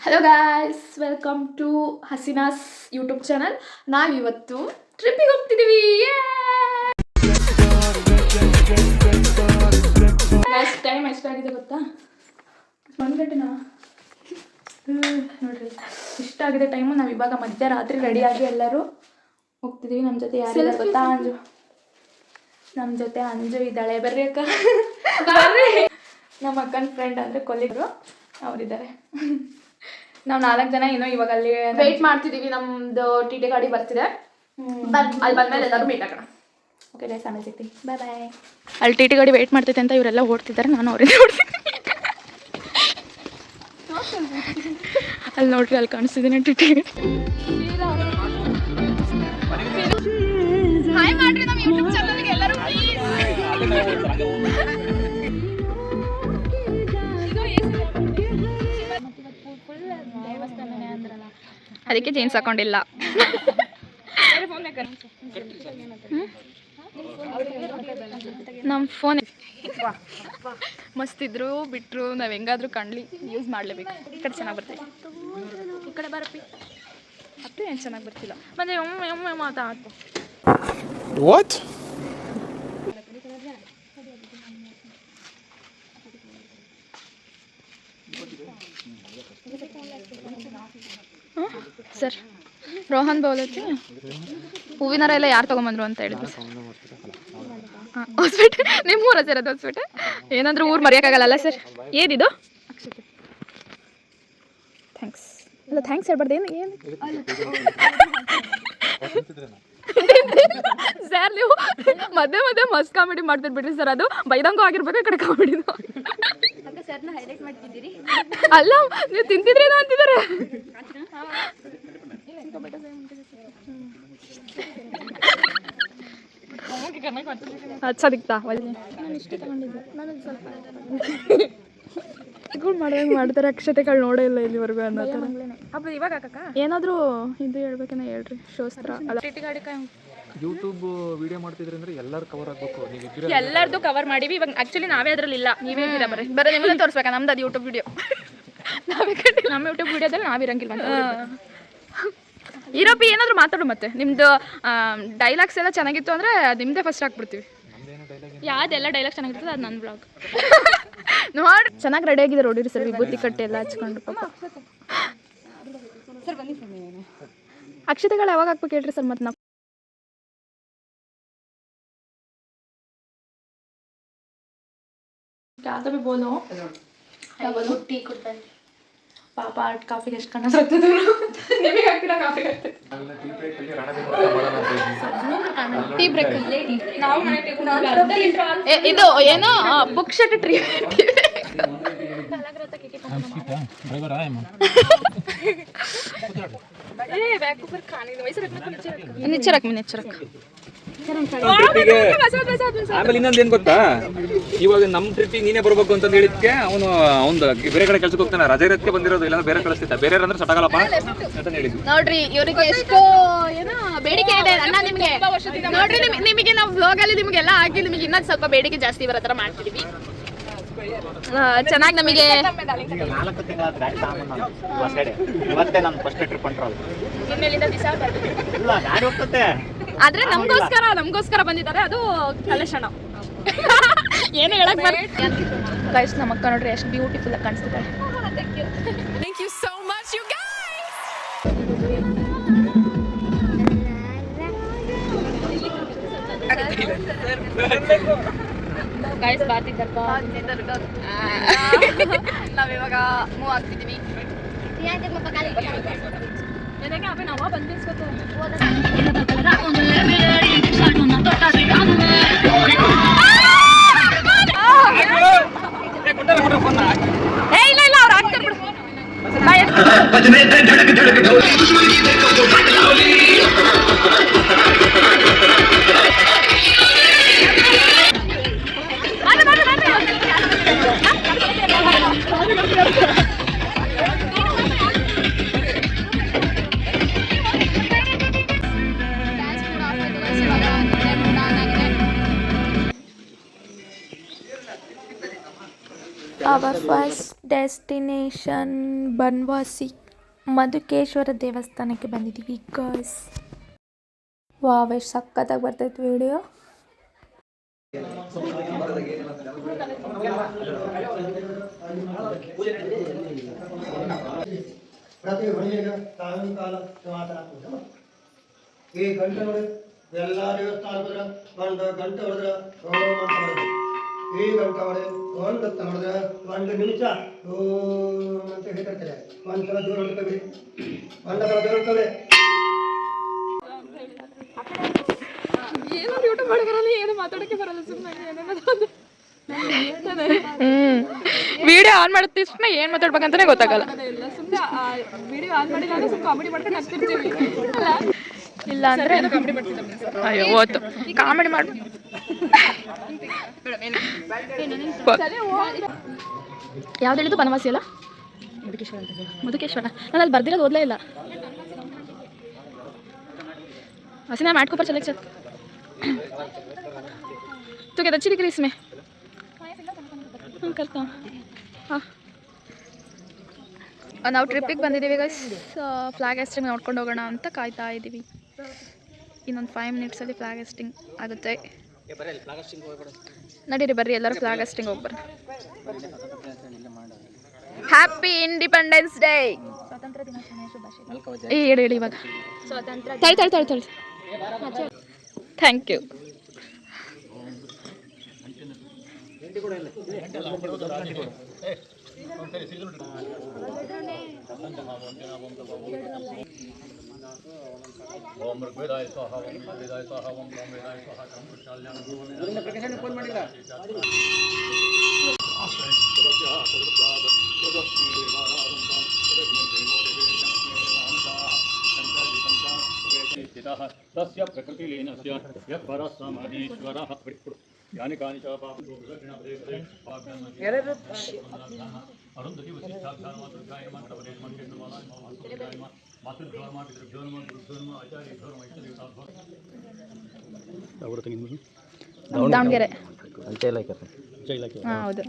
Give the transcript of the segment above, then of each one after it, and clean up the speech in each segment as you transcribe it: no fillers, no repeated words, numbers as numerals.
Hello guys, welcome to Haseena's YouTube channel. ನಾವಿವತ್ತು ಟ್ರಿಪ್ಪಿಗೆ ಹೋಗ್ತಿದ್ದೀವಿ. Time ಎಷ್ಟಾಗಿದೆ ಗೊತ್ತಾ? 1 ಗಂಟೆನಾ? ನೋಡ್ರಿ ಇಷ್ಟಾಗಿದೆ ಟೈಮು. ನಾವು ಇವಾಗ ಮಧ್ಯರಾತ್ರಿ ರೆಡಿಯಾಗಿ ಎಲ್ಲರೂ ಹೋಗ್ತಿದ್ದೀವಿ. ನಮ್ಮ ಜೊತೆ ಯಾರಿದ್ದಾರೆ ಗೊತ್ತಾ? ನಮ್ಮ ಜೊತೆ ಅಂಜು ಇದ್ದಾಳೆ. ಬರ್ರಿ ಅಕ್ಕ, ಬರ್ರಿ. ನಮ್ಮ ಅಕ್ಕನ ಫ್ರೆಂಡ್ ಅಂದರೆ ಕೊಲ್ಲಿಗರು, ಅವರಿದ್ದಾರೆ. ನಾವು 4 ಜನ ಏನೋ ಇವಾಗ ಅಲ್ಲಿ ವೆಯ್ಟ್ ಮಾಡ್ತಿದ್ದೀವಿ. ನಮ್ಮದು ಟಿ ಟಿ ಗಾಡಿ ಬರ್ತಿದೆ. ಅಲ್ಲಿ ಬಂದಮೇಲೆ ಎಲ್ಲರೂ ಮೀಟ್ ಆಗೋಣ. ಓಕೆ ಗೈಸ್, ಆಮೇಲೆ ಸಿಗ್ತೀವಿ. ಬಾಯ್ ಬಾಯ್. ಅಲ್ಲಿ ಟಿ ಟಿ ಗಾಡಿ ವೆಯ್ಟ್ ಮಾಡ್ತೈತೆ ಅಂತ ಇವರೆಲ್ಲ ಓಡ್ತಿದ್ದಾರೆ. ನಾನು ಅವರಿಂದ ಓಡ್ತೀನಿ. ಅಲ್ಲಿ ನೋಡ್ರಿ, ಅಲ್ಲಿ ಕಾಣಿಸ್ತಿದ್ದೀನಿ ಟಿ ಟಿ. ಹಾಯ್ ಮಾಡ್ರಿ ನಮ್ಮ ಯೂಟ್ಯೂಬ್ ಚಾನಲ್ಗೆ ಎಲ್ಲರೂ ಪ್ಲೀಸ್. ಅದಕ್ಕೆ ಜೀನ್ಸ್ ಹಾಕೊಂಡಿಲ್ಲ. ನಮ್ಮ ಫೋನ್ ಮಸ್ತಿದ್ರು ಬಿಟ್ಟರು, ನಾವು ಹೆಂಗಾದ್ರೂ ಕಾಣಲಿ ಯೂಸ್ ಮಾಡಲೇಬೇಕು. ಈ ಕಡೆ ಚೆನ್ನಾಗಿ ಬರ್ತೀವಿ, ಈ ಕಡೆ ಬರಪ್ಪಿ. ಅಪ್ಪಿ ಏನು ಚೆನ್ನಾಗಿ ಬರ್ತಿಲ್ಲ. ಮತ್ತೆ ಒಮ್ಮೆ ಮಾತಾಡ್ತು. ವಾಟ್? ಸರ್, ರೋಹನ್ ಬೌಲತ್ತಿ ಹೂವಿನಾರ ಎಲ್ಲ ಯಾರು ತೊಗೊಂಬಂದ್ರು ಅಂತ ಹೇಳಿದ್ರು. ಹಾಂ, ಹೊಸ್ಬಿಟ್ಟೆ. ನಿಮ್ಮ ಊರ ಸರ್ ಅದು ಹೊಸ್ಬಿಟ್ಟೆ. ಏನಂದ್ರೆ ಊರು ಮರೆಯೋಕ್ಕಾಗಲ್ಲ ಸರ್. ಏನಿದು? ಥ್ಯಾಂಕ್ಸ್. ಅಲ್ಲ ಥ್ಯಾಂಕ್ಸ್ ಹೇಳ್ಬಾರ್ದು. ಏನು ಸರ್, ನೀವು ಮಧ್ಯೆ ಮಸ್ತ್ ಕಾಮಿಡಿ ಮಾಡ್ತಿರ್ ಬಿಡ್ರಿ ಸರ್. ಅದು ಬೈದಂಗೂ ಆಗಿರ್ಬೇಕು, ಈ ಕಡೆ ಕಾಮಿಡಿದು. ಅಲ್ಲ, ನೀವು ತಿಂತಿದ್ರೇನೋ ಅಂತಿದ್ದಾರೆ. ಹಚ್ಚದಿಕ್ತಾ ಮಾಡ್ತಾರೆ. ಅಕ್ಷತೆಗಳು ನೋಡೇ ಇಲ್ಲ ಇಲ್ಲಿವರೆಗೂ ಅನ್ನೋ ಥರ. ಹಬ್ಬ ಇವಾಗ ಏನಾದರೂ ಇದು ಹೇಳ್ಬೇಕೇನೋ ಹೇಳ್ರಿ. ಶೋಸ್ತ್ರ ಯೂಟ್ಯೂಬ್ ವಿಡಿಯೋ ಮಾಡ್ತಿದ್ರಿ ಅಂದ್ರೆ ಎಲ್ಲರೂ ಕವರ್ ಆಗಬೇಕು. ನೀವು ಎಲ್ಲರದು ಕವರ್ ಮಾಡಿವಿ. ಇವಾಗ ಆಕ್ಚುಲಿ ನಾವೇ ಅದ್ರಲ್ಲಿ ಇಲ್ಲ, ನೀವೇ ಇದ್ದೀರಾ. ಬರೀ ನಿಮ್ಮನ್ನ ತೋರಿಸ್ಬೇಕಾ? ನಮ್ದು ಅದು ಯೂಟ್ಯೂಬ್ ವಿಡಿಯೋ. ನಮ್ಮ ಯೂಟ್ಯೂಬ್ ವಿಡಿಯೋದಲ್ಲಿ ನಾವಿರಂಗಿಲ್ಲ ಅಂತ. ಇರೋಪಿ ಏನಾದರೂ ಮಾತಾಡು. ಮತ್ತೆ ನಿಮ್ಮದು ಡೈಲಾಗ್ಸ್ ಎಲ್ಲ ಚೆನ್ನಾಗಿತ್ತು ಅಂದರೆ ನಿಮ್ಮದೇ ಫಸ್ಟ್ ಹಾಕ್ಬಿಡ್ತೀವಿ. ಯಾವ್ದೆಲ್ಲ ಡೈಲಾಗ್ ಚೆನ್ನಾಗಿರ್ತದೆ ಅದು ನನ್ನ ಬ್ಲಾಗ್. ನೋಡಿ, ಚೆನ್ನಾಗಿ ರೆಡಿ ಆಗಿದೆ. ನೋಡಿರಿ ಸರ್, ವಿಭೂತಿ ಕಟ್ಟೆ ಎಲ್ಲ ಹಚ್ಕೊಂಡು. ಅಕ್ಷತೆಗಳು ಯಾವಾಗ ಹಾಕ್ಬೇಕು ಹೇಳ್ರಿ ಸರ್? ಮತ್ತೆ ನಾವು क्या भी बोलो, क्या बोलो? टी कुट्टा ಪಾಪ ಕಾಫಿಗೆ ಎಷ್ಟು ಕಣ್ಣ ಸಾಕ್ತಿದ್ರು. ನಿಮಗೆ ಆಗ್ತಿಲ್ಲ ಕಾಫಿ ಆಗ್ತದೆ. ಟೀ ಬ್ರೇಕ್ ಇದು ಏನೋ ಬುಕ್ ಶೆಟ್ ಟ್ರೀ. ಆಮೇಲೆ ಇನ್ನೊಂದು ಏನ್ ಗೊತ್ತಾ, ಇವಾಗ ನಮ್ಮ ಟ್ರಿಪ್ಪಿಗೆ ನೀನೇ ಬರ್ಬೇಕು ಅಂತ ಹೇಳಿದ್ಕೆ ಅವನು ಬೇರೆ ಕಡೆ ಕೆಲ್ಸಕ್ಕೆ ಹೋಗ್ತಾನೆ. ರಜೆ ಇರೋದಕ್ಕೆ ಬಂದಿರೋದು, ಇಲ್ಲ ಬೇರೆ ಕಳಿಸ್ತಿದ್ದ. ಬೇರೆ ಅಂದ್ರೆ ಸಟಾಗಲ್ಲಪ್ಪ ಅಂತ ಹೇಳಿದ್ವಿ. ನೋಡ್ರಿ, ಇವರಿಗೆ ಎಷ್ಟು ಏನೋ ಬೇಡಿಕೆ ಇದೆ ಅಣ್ಣ ನಿಮ್ಗೆ. ನೋಡ್ರಿ, ನಿಮಗೆ ನಾವು ವ್ಲಾಗ್ ಅಲ್ಲಿ ನಿಮ್ಗೆಲ್ಲ ಹಾಕಿ ನಿಮಗೆ ಇನ್ನೊಂದು ಸ್ವಲ್ಪ ಬೇಡಿಕೆ ಜಾಸ್ತಿ ಬರೋ ಥರ ಮಾಡ್ತಿದೀವಿ. ಚೆನ್ನಾಗಿ ನಮಗೆ ಆದ್ರೆ ನಮಗೋಸ್ಕರ ಬಂದಿದ್ದಾರೆ. ಅದು ಕಲೆಕ್ಷನ್ ಏನು ಹೇಳಕ್ ಬರುತ್ತೆ. ಗೈಸ್, ನಮ್ಮ ಅಕ್ಕ ನೋಡ್ರಿ ಎಷ್ಟು ಬ್ಯೂಟಿಫುಲ್ ಆಗಿ ಕಾಣಿಸ್ತಿದ್ದಾರೆ. Thank you so much you guys. Bathi Dargah ನಾವಿವಾಗ ಮೂವ್ ಆಗ್ತಿದ್ದೀವಿ. ನಾವ ಬಂದಿಸ್ಕೊತ ಇಲ್ಲ ಇಲ್ಲ, ಅವ್ರು ಆಗ್ತಾರೆ ಬಿಡು. Our first destination Banavasi Madhukeshwara ದೇವಸ್ಥಾನಕ್ಕೆ ಬಂದಿದ್ದೀವಿ ಗೈಸ್. ವಾವ್, ಎಷ್ಟು ಸಕ್ಕತ್ತಾಗಿ ಬರ್ತೈತೆ ವಿಡಿಯೋ. ಪ್ರತಿ ಮನೆಗೆ ಸಾಯಂಕಾಲ ಮಾತ್ರ ಈ ಗಂಟೆ ನೋಡಿ ಎಲ್ಲ ದೇವಸ್ಥಾನದ ಒಂದು ಗಂಟೆ ಹೊಡೆದ್ರೆ ಓಂ ಅಂತ ಹೊಡೆದ್ರೆ ಈ ಗಂಟೆ ಹೊಡೆ ಒಂದು ಹೊಡೆದ್ರೆ 1 ನಿಮಿಷ ಓಂ ಅಂತ ಹೇಳ್ತಾರೆ. ಒಂದ್ಸಲ ದೂರ ಹೊಡ್ಕೋಬೇಡಿ, ಒಂದ್ಸಲ ದೂರ ಹೊಡ್ಕೋಬೇಡಿ. ಏನೋ ಊಟ ಮಾಡಿ ಬರಲ್ಲ, ಏನು ಮಾತಾಡೋಕ್ಕೆ ಬರಲ್ಲ, ಸುಮ್ಮನೆ ವಿಡಿಯೋ ಆನ್ ಮಾಡುತ್ತೆ ಸುಮ್ಮನೆ ಏನು ಮಾತಾಡ್ಬೇಕಂತಾನೆ ಗೊತ್ತಾಗಲ್ಲ. ಸುಮ್ಮನೆ ವಿಡಿಯೋ ಆನ್ ಮಾಡಿಲ್ಲ ಅಂದ್ರೆ ಸ್ವಲ್ಪ ಕಾಮಿಡಿ ಮಾಡ್ಕೊಂಡು ಹಚ್ತಿರ್ತೀವಿ ಅಲ್ಲ, ಇಲ್ಲ ಅಂದ್ರೆ ಕಾಮಿಡಿ ಮಾಡ್ತಿದ್ದೆ. ಅಯ್ಯೋ ಓತು ಕಾಮಿಡಿ ಮಾಡಿ ಯಾವ್ದು ಹೇಳಿದ್ದು? ಬನವಾಸಿ ಅಲ್ಲ, ಮಧುಕೇಶ್ವರ. ನಾನು ಅಲ್ಲಿ ಬರ್ದಿರೋದು ಓದಲೇ ಇಲ್ಲ. हसीना मैट को ऊपर चले चल तो क्या अच्छी दिख रही इसमें करता हूँ. हाँ, ನಾವು ಟ್ರಿಪ್ಪಿಗೆ ಬಂದಿದ್ದೀವಿ ಗೈಸ್. ಫ್ಲಾಗ್ ಹಾಸ್ಟಿಂಗ್ ನೋಡ್ಕೊಂಡು ಹೋಗೋಣ ಅಂತ ಕಾಯ್ತಾ ಇದ್ದೀವಿ. ಇನ್ನೊಂದು 5 ಮಿನಿಟ್ಸಲ್ಲಿ ಫ್ಲಾಗ್ ಹಾಸ್ಟಿಂಗ್ ಆಗುತ್ತೆ. ನಡೀರಿ ಬರ್ರಿ ಎಲ್ಲರೂ ಫ್ಲಾಗ್ ಹಾಸ್ಟಿಂಗ್ ಹೋಗ್ಬರ್ರಿ. Happy Independence Day. ಸ್ವಾತಂತ್ರ್ಯ ದಿನಾಚರಣೆಯ ಶುಭಾಶಯ. ಹೇಳಿ ಹೇಳಿ ಇವಾಗ. ಸ್ವಾತಂತ್ರ್ಯ ತಳಿ ಥ್ಯಾಂಕ್ ಯು. तस्य प्रकृतिलीनस्य यः परसमाधीश्वरः यानि कानि च पापो विदक्षिणप्रदेशे अरुन्धति वसिष्ठाख्यानमातृकाय मन्त्रपदे मन्त्रेन्द्रमालाय मातृकाय मातृभ्योर्मा पितृभ्योर्मा गुरुभ्योर्मा आचार्यभ्योर्मा इष्टदेवताभ्यो. ದಾವಣಗೆರೆ ಅಂಚೆ ಇಲಾಖೆ. ಹಾಂ ಹೌದು.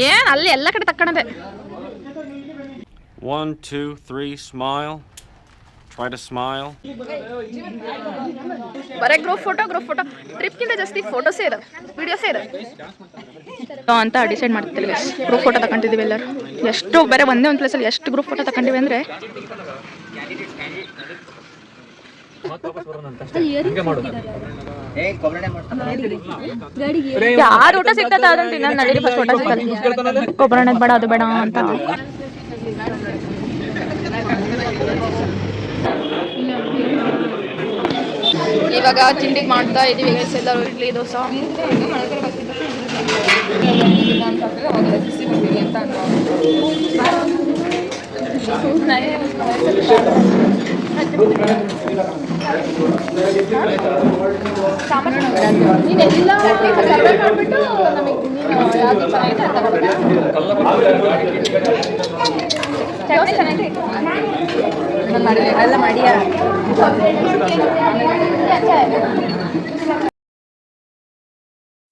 ಏನು ಅಲ್ಲಿ ಎಲ್ಲ ಕಡೆ ತಕ್ಕಣದೆ. 1, 2, 3, smile. Try to smile. ಬರೀ ಗ್ರೂಪ್ ಫೋಟೋ ಟ್ರಿಪ್ಗಿಂತ ಜಾಸ್ತಿ ಫೋಟೋಸೇ ಇದಾವೆ, ವಿಡಿಯೋಸೇ ಇದಾವೆ ಅಂತ ಡಿಸೈಡ್ ಮಾಡ್ತಿದ್ದೀವಿ. ಗ್ರೂಪ್ ಫೋಟೋ ತಗೊಂಡಿದ್ದೀವಿ ಎಲ್ಲರೂ. ಎಷ್ಟು ಬೇರೆ ಒಂದೇ ಒಂದು ಪ್ಲೇಸಲ್ಲಿ ಎಷ್ಟು ಗ್ರೂಪ್ ಫೋಟೋ ತಗೊಂಡಿವಿ ಅಂದರೆ ಯಾರು ಊಟ ಸಿಗ್ತದೆ ಅದನ್ನು ತಿನ್ನ ನಡೀರಿ. ಫಸ್ಟ್ ಊಟ ಸಿಗ್ತದೆ, ಕೊಬ್ಬರಿ ಬೇಡ ಅದು ಬೇಡ ಅಂತ. ಇವಾಗ ತಿಂಡಿಗೆ ಮಾಡ್ತಾ ಇದ್ದೀವಿ ಎಲ್ಲರೂ. ಇಡ್ಲಿ ದೋಸೆ ನೀನೆಲ್ಲ ಸರ್ವೆ ಮಾಡಿಬಿಟ್ಟು ನಮಗೆ ಯಾವುದು ಚೆನ್ನಾಗಿದೆ ಅಂತ ಎಲ್ಲ ಮಾಡಿಯಾ.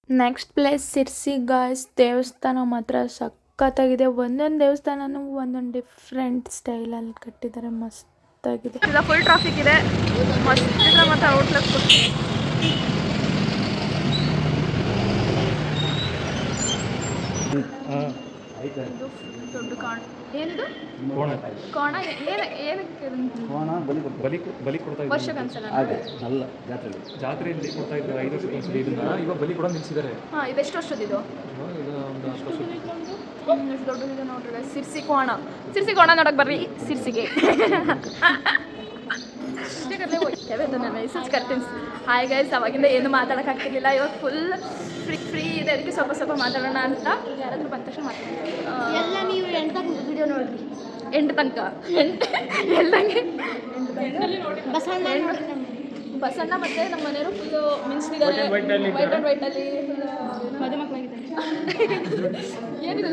Next place Sirsi guys. ದೇವಸ್ಥಾನ ಮಾತ್ರ ಸಖತ್ತಾಗಿದೆ. ಒಂದೊಂದು ದೇವಸ್ಥಾನನೂ ಒಂದೊಂದು ಡಿಫ್ರೆಂಟ್ ಸ್ಟೈಲಲ್ಲಿ ಕಟ್ಟಿದ್ದಾರೆ, ಮಸ್ತಾಗಿದೆ. ಇಲ್ಲ ಫುಲ್ ಟ್ರಾಫಿಕ್ ಇದೆ, ಮಸ್ತ್ ಇದ್ರೆ ಮತ್ತೆ ಔಟ್ಲಕ್ ದೊಡ್ಡ ಕಾಣ. ಏನಿದು ಕೋಣ? ಏನಕ್ಕೆ ಬಲಿ ಕೊಡ್ತಾ ಇದ್ದಾರೆ ವರ್ಷಕ್ಕನ್ಸಲ್ಲ ಅಲ್ಲ, ಜಾತ್ರೆಯಲ್ಲಿ ಕೊಡ್ತಾ ಇದ್ದಾರೆ 5 ವರ್ಷಕ್ಕೊಂದ್ಸಲಿ. ಇದನ್ನ ಇವಾಗ ಬಲಿ ಕೂಡ ನಿಲ್ಸಿದ್ದಾರೆ. ಹಾಂ, ಇದೆಷ್ಟು ವರ್ಷದಿದು? ಎಷ್ಟು ದೊಡ್ಡದಿದೆ ನೋಡ್ರಿ. ಸಿರ್ಸಿ ಕೋಣ ನೋಡಕ್ ಬರ್ರಿ ಸಿರ್ಸಿಗೆ. ಮೆಸೇಜ್ ಕರ್ತೀನಿ. ಹಾಯ್ ಗೈಸ್, ಅವಾಗಿಂದ ಏನು ಮಾತಾಡೋಕ್ಕಾಗ್ತಿರ್ಲಿಲ್ಲ. ಇವಾಗ ಫುಲ್ ಫ್ರೀ ಇದೆ, ಅದಕ್ಕೆ ಸ್ವಲ್ಪ ಮಾತಾಡೋಣ ಅಂತ. ಯಾರಾದರೂ ಬಂದ ತಕ್ಷಣ ಮಾತಾಡ್ತೀನಿ. ಎಲ್ಲ ನೀವು 8 ತನಕ ವಿಡಿಯೋ ನೋಡ್ರಿ. 8 ತನಕ ಎಲ್ಲಂಗೆ ಬಸವಣ್ಣ ಬಸಣ್ಣ ಮತ್ತೆ ನಮ್ಮ ಮನೆಯವರು ಫುಲ್ಲು ಮಿಂಚ್ತಿದ್ದಾರೆ ವೈಟ್ ಆ್ಯಂಡ್ ವೈಟಲ್ಲಿ ಫುಲ್ ಮದುವೆ ಮಕ್ಕಳಾಗಿದ್ದಾರೆ. ಏನಿದೆ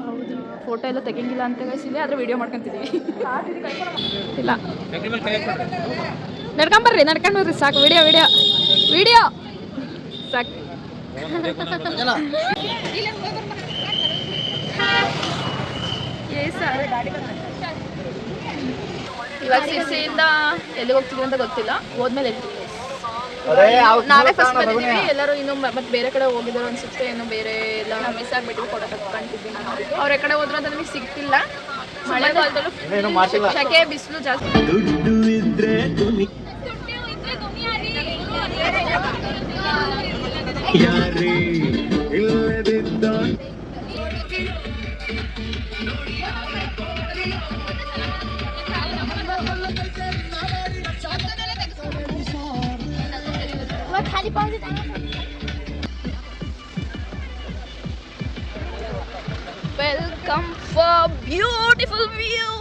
ಹೌದು, ಫೋಟೋ ಎಲ್ಲ ತೆಗಿಂಗಿಲ್ಲ ಅಂತ ಕಳಿಸಿದೆ, ಆದರೆ ವಿಡಿಯೋ ಮಾಡ್ಕೊಂತಿದ್ದೀವಿ. ಇಲ್ಲ ನಡ್ಕೊಂಡ್ ಬರ್ರಿ ಸಾಕು. ವಿಡಿಯೋ ಸಾಕು. ಇವಾಗ ಸಿರ್ಸಿಯಿಂದ ಎಲ್ಲಿಗೆ ಹೋಗ್ತಿದ್ವಿ ಅಂತ ಗೊತ್ತಿಲ್ಲ, ಹೋದ್ಮೇಲೆ ನಾವೇ ಫಸ್ಟ್ ಬಂದಿದ್ದೀವಿ. ಎಲ್ಲರೂ ಇನ್ನೂ ಮತ್ತೆ ಬೇರೆ ಕಡೆ ಹೋಗಿದ್ರು ಅನ್ಸುತ್ತೆ, ಇನ್ನೂ ಬೇರೆ ಎಲ್ಲ ಮಿಸ್ ಆಗಿಬಿಟ್ಟು ಫೋಟೋ ತಗೊಂಡಿದ್ವಿ. ಅವ್ರ ಕಡೆ ಹೋದ್ರು ಅಂತ ನಮಗೆ ಸಿಗ್ತಿಲ್ಲ. ಮಳೆಗಾಲದಲ್ಲೂ ಶೆಕೆ ಬಿಸಿಲು ಜಾಸ್ತಿ. खाली पाऊस Welcome for beautiful view,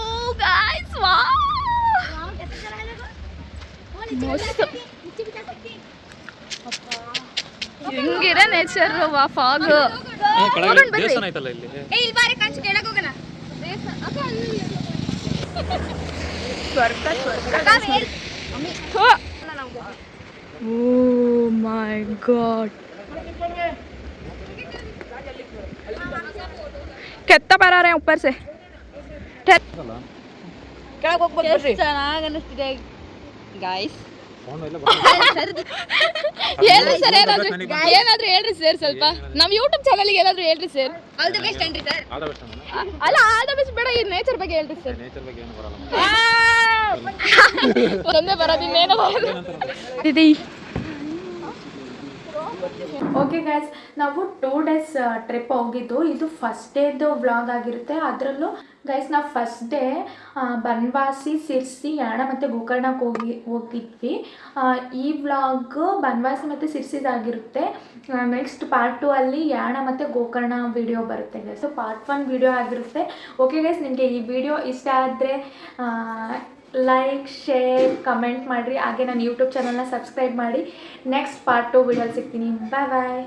guys. Wow. ಮಸ್ತ್ ಹೆಂಗಿದೆ ನೇಚರ್. ಫಾಗ್ ದೇವಸ್ಥಾನ ಆಯ್ತಲ್ಲ ಇಲ್ಲಿ. ಇಲ್ಲಿ ಬಾರಿ ಕಾಂಚು ಕೆಳಗೆ ಹೋಗೋಣ. Oh my god. कितना पैर आ रहे हैं ऊपर से. ಚೆನ್ನಾಗಿ ಅನಿಸ್ತಿದೆ ಗೈಸ್. ಹೇಳ್ರಿ ಸರ್, ಏನಾದ್ರೂ ಹೇಳ್ರಿ ಸರ್ ಸ್ವಲ್ಪ. ನಮ್ಮ ಯೂಟ್ಯೂಬ್ ಚಾನಲ್ಗೆ ಏನಾದ್ರೂ ಹೇಳ್ರಿ ಸರ್. ಆಲ್ ದಿ ಬೆಸ್ಟ್ ಅಂದ್ರಿ ಸರ್. ಅಲ್ಲ ಆಲ್ ದ ಬೆಸ್ಟ್ ಬೇಡ, ಈ ನೇಚರ್ ಬಗ್ಗೆ ಹೇಳ್ರಿ ಸರ್. ಒಂದೇ ಬರೋದು, ಇನ್ನೇನೋ ಬರೋದು. ಓಕೆ ಗೈಸ್, ನಾವು 2 days ಟ್ರಿಪ್ ಹೋಗಿದ್ದು. ಇದು ಫಸ್ಟ್ ಡೇದು ವ್ಲಾಗ್ ಆಗಿರುತ್ತೆ. ಅದರಲ್ಲೂ ಗೈಸ್ ನಾವು ಫಸ್ಟ್ ಡೇ ಬನವಾಸಿ, ಸಿರ್ಸಿ, ಯಾಣ ಮತ್ತು ಗೋಕರ್ಣಕ್ಕೆ ಹೋಗಿದ್ವಿ. ಈ ವ್ಲಾಗ್ ಬನವಾಸಿ ಮತ್ತು ಸಿರ್ಸಿದಾಗಿರುತ್ತೆ. ನೆಕ್ಸ್ಟ್ ಪಾರ್ಟ್ 2 ಅಲ್ಲಿ ಯಾಣ ಮತ್ತು ಗೋಕರ್ಣ ವಿಡಿಯೋ ಬರುತ್ತೆ ಗೈಸ್. ಸೊ ಪಾರ್ಟ್ 1 ವಿಡಿಯೋ ಆಗಿರುತ್ತೆ. ಓಕೆ ಗೈಸ್, ನಿಮಗೆ ಈ ವಿಡಿಯೋ ಇಷ್ಟ ಆದರೆ ಲೈಕ್, ಶೇರ್, ಕಮೆಂಟ್ ಮಾಡಿರಿ. ಹಾಗೆ ನನ್ನ ಯೂಟ್ಯೂಬ್ ಚಾನಲ್ನ ಸಬ್ಸ್ಕ್ರೈಬ್ ಮಾಡಿ. ನೆಕ್ಸ್ಟ್ ಪಾರ್ಟ್ 2 ವಿಡಿಯೋಲಿ ಸಿಗ್ತೀನಿ. ಬಾಯ್ ಬಾಯ್.